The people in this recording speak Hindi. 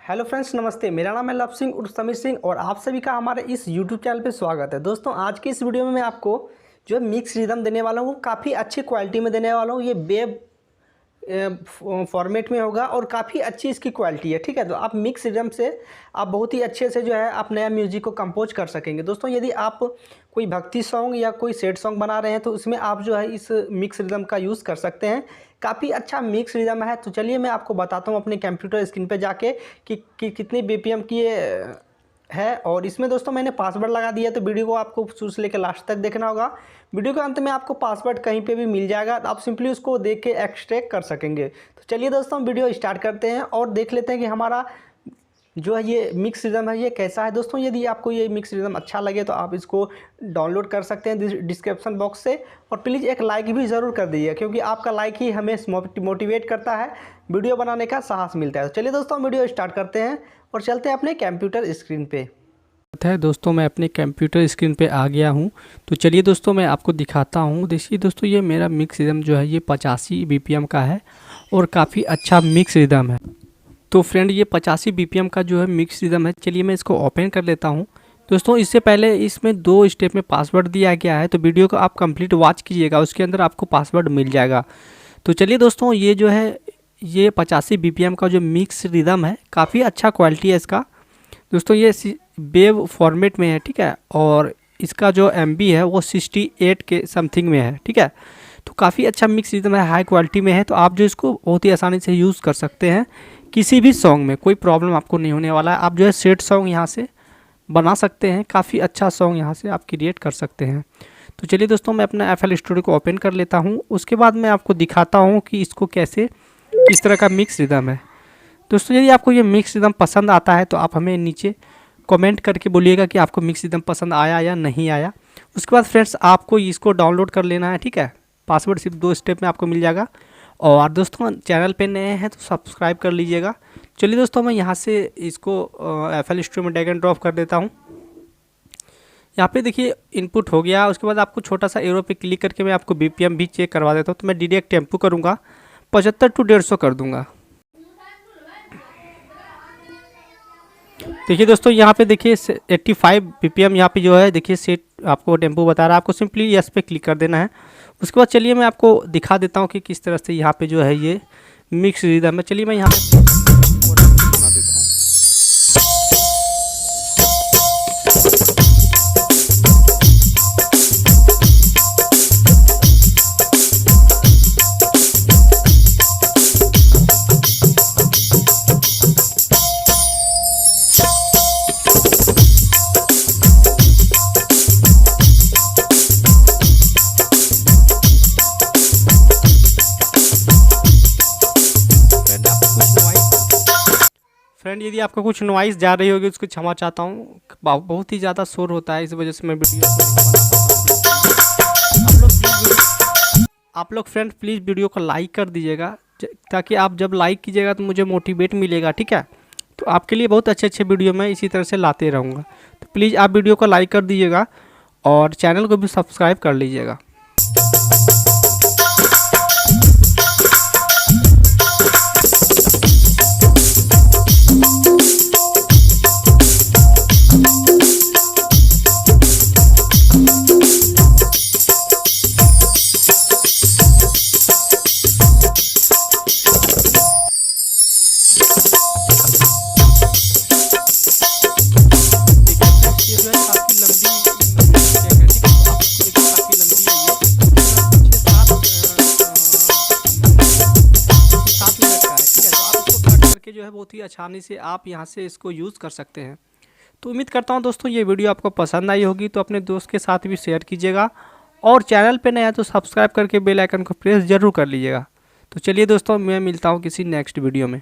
हेलो फ्रेंड्स, नमस्ते। मेरा नाम है लव सिंह उर्फ समीर सिंह और आप सभी का हमारे इस यूट्यूब चैनल पे स्वागत है। दोस्तों, आज की इस वीडियो में मैं आपको जो मिक्स रिदम देने वाला हूँ वो काफ़ी अच्छी क्वालिटी में देने वाला हूँ। ये वेब फॉर्मेट में होगा और काफ़ी अच्छी इसकी क्वालिटी है। ठीक है, तो आप मिक्स रिदम से आप बहुत ही अच्छे से जो है आप नया म्यूजिक को कंपोज कर सकेंगे। दोस्तों, यदि आप कोई भक्ति सॉन्ग या कोई सैड सॉन्ग बना रहे हैं तो उसमें आप जो है इस मिक्स रिदम का यूज़ कर सकते हैं। काफ़ी अच्छा मिक्स रिदम है। तो चलिए मैं आपको बताता हूँ अपने कंप्यूटर स्क्रीन पे जाके कि कितनी बीपीएम की ये है। और इसमें दोस्तों मैंने पासवर्ड लगा दिया, तो वीडियो को आपको शुरू से लेकर लास्ट तक देखना होगा। वीडियो के अंत में आपको पासवर्ड कहीं पे भी मिल जाएगा, तो आप सिंपली उसको देख के एक्सट्रैक्ट कर सकेंगे। तो चलिए दोस्तों, वीडियो स्टार्ट करते हैं और देख लेते हैं कि हमारा जो है ये मिक्स रिदम है ये कैसा है। दोस्तों, यदि आपको ये मिक्स रिदम अच्छा लगे तो आप इसको डाउनलोड कर सकते हैं डिस्क्रिप्शन बॉक्स से। और प्लीज़ एक लाइक भी ज़रूर कर दीजिए, क्योंकि आपका लाइक ही हमें मोटिवेट करता है, वीडियो बनाने का साहस मिलता है। तो चलिए दोस्तों, वीडियो स्टार्ट करते हैं और चलते हैं अपने कंप्यूटर स्क्रीन पे। है दोस्तों, मैं अपने कंप्यूटर स्क्रीन पे आ गया हूँ। तो चलिए दोस्तों, मैं आपको दिखाता हूँ। देखिए दोस्तों, ये मेरा मिक्स रिदम जो है ये 85 बीपीएम का है और काफ़ी अच्छा मिक्स रिदम है। तो फ्रेंड, ये 85 बीपीएम का जो है मिक्स रिदम है। चलिए मैं इसको ओपन कर लेता हूँ। दोस्तों, इससे पहले इसमें 2 स्टेप में पासवर्ड दिया गया है, तो वीडियो को आप कंप्लीट वॉच कीजिएगा, उसके अंदर आपको पासवर्ड मिल जाएगा। तो चलिए दोस्तों, ये जो है ये 85 बीपीएम का जो मिक्स रिदम है काफ़ी अच्छा क्वालिटी है इसका। दोस्तों, ये वेव फॉर्मेट में है, ठीक है, और इसका जो एमबी है वो 68 के समथिंग में है, ठीक है। तो काफ़ी अच्छा मिक्स रिदम है, हाई क्वालिटी में है। तो आप जो इसको बहुत ही आसानी से यूज़ कर सकते हैं किसी भी सॉन्ग में, कोई प्रॉब्लम आपको नहीं होने वाला है। आप जो है सैड सॉन्ग यहाँ से बना सकते हैं, काफ़ी अच्छा सॉन्ग यहाँ से आप क्रिएट कर सकते हैं। तो चलिए दोस्तों, मैं अपना FL स्टूडियो को ओपन कर लेता हूँ। उसके बाद मैं आपको दिखाता हूँ कि इसको कैसे किस तरह का मिक्स रिदम है। दोस्तों, यदि आपको ये मिक्स रिदम पसंद आता है तो आप हमें नीचे कमेंट करके बोलिएगा कि आपको मिक्स रिदम पसंद आया या नहीं आया। उसके बाद फ्रेंड्स, आपको इसको डाउनलोड कर लेना है, ठीक है। पासवर्ड सिर्फ 2 स्टेप में आपको मिल जाएगा। और दोस्तों, चैनल पे नए हैं तो सब्सक्राइब कर लीजिएगा। चलिए दोस्तों, मैं यहाँ से इसको FL स्टूडियो में ड्रैग एंड ड्रॉप कर देता हूँ। यहाँ पे देखिए इनपुट हो गया। उसके बाद आपको छोटा सा एरो पे क्लिक करके मैं आपको BPM भी चेक करवा देता हूँ। तो मैं डायरेक्ट टेम्पो करूँगा, 75 to 150 कर दूँगा। देखिए दोस्तों, यहाँ पे देखिए 85 बीपीएम यहाँ पे जो है देखिए सेट आपको टेम्पो बता रहा है। आपको सिंपली यस पे क्लिक कर देना है। उसके बाद चलिए मैं आपको दिखा देता हूँ कि किस तरह से यहाँ पे जो है ये मिक्स रिदम है। चलिए मैं यहाँ पे बना देता हूँ। फ्रेंड, यदि आपको कुछ नॉइज़ जा रही होगी उसको क्षमा चाहता हूँ। बहुत ही ज़्यादा शोर होता है, इस वजह से मैं वीडियो को नहीं बना पाता। आप लोग फ्रेंड प्लीज़ वीडियो को लाइक कर दीजिएगा, ताकि आप जब लाइक कीजिएगा तो मुझे मोटिवेट मिलेगा, ठीक है। तो आपके लिए बहुत अच्छे वीडियो मैं इसी तरह से लाते रहूँगा। तो प्लीज़ आप वीडियो को लाइक कर दीजिएगा और चैनल को भी सब्सक्राइब कर लीजिएगा। जो है बहुत ही आसानी से आप यहाँ से इसको यूज़ कर सकते हैं। तो उम्मीद करता हूँ दोस्तों ये वीडियो आपको पसंद आई होगी। तो अपने दोस्त के साथ भी शेयर कीजिएगा और चैनल पे नया है तो सब्सक्राइब करके बेल आइकन को प्रेस ज़रूर कर लीजिएगा। तो चलिए दोस्तों, मैं मिलता हूँ किसी नेक्स्ट वीडियो में।